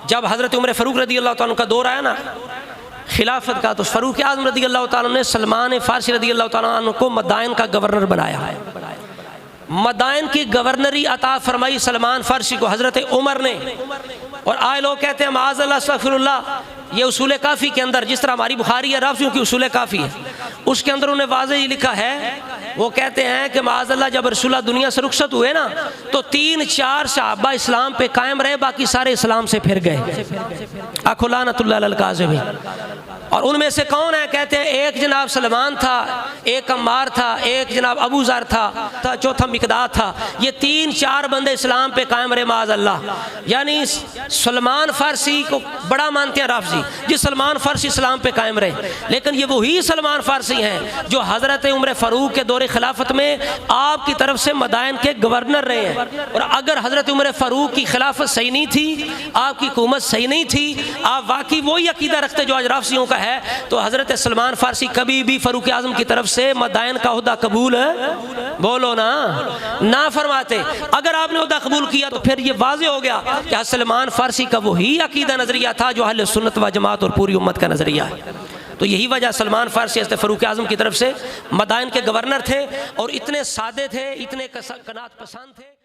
जब हज़रत उमर फ़ारूक रदी अल्लाह तआला का दौर आया ना खिलाफत का, तो फ़ारूक आज़म रदी अल्लाह तआला ने सलमान फ़ारसी रदी अल्लाह तआला को मदाइन का गवर्नर बनाया है। मदाइन की गवर्नरी अता फरमाई सलमान फ़ारसी को हज़रत उमर ने। और आए लोग कहते हैं माज़अल्लाह अस्तग़फ़िरुल्लाह, ये उसूल काफ़ी के अंदर, जिस तरह हमारी बुखारी है रफ़ज़ियों की उसूल काफ़ी है, उसके अंदर उन्हें वाज़ेह लिखा है, वो कहते हैं कि माज़अल्लाह जब रसूलुल्लाह दुनिया से रुखसत हुए ना, तो 3-4 सहाबा इस्लाम पे कायम रहे, बाकी सारे इस्लाम से फिर गए। आखो लानतुल्लाह अलल काज़िबीन। और उनमें से कौन है? कहते हैं एक जनाब सलमान था, एक अम्मार था, एक जनाब अबू ज़र था, चौथा मिक़दाद था। ये 3-4 बंदे इस्लाम पे कायम रहे माज़अल्लाह। यानी सलमान फ़ारसी को बड़ा मानते हैं रफ़ज़ी, जिस सलमान फ़ारसी इस्लाम पे कायम रहे, लेकिन ये वही सलमान फ़ारसी हैं जो हज़रत उमर फ़ारूक के दौरे खिलाफत में आपकी तरफ से मदाइन के गवर्नर रहे हैं। और अगर हज़रत उमर फ़ारूक की खिलाफत सही नहीं थी, आपकी हुकूमत सही नहीं थी, आप वाकई वही अकीदा रखते जो आज रफ़ज़ियों का है, तो हज़रत सलमान फ़ारसी कभी भी फ़ारूक आज़म की तरफ से मदाइन का ओहदा कबूल बोलो ना फरमाते। अगर आपने ओहदा कबूल किया तो फिर ये वाज़ेह हो गया कि सलमान फ़ारसी का वही अकीदा नज़रिया था जो अहले सुन्नत व जमात और पूरी उम्मत का नज़रिया है। तो यही वजह सलमान फ़ारसी फ़ारूक आज़म की तरफ से मदाइन के गवर्नर थे और इतने सादे थे, इतने कनात पसंद थे।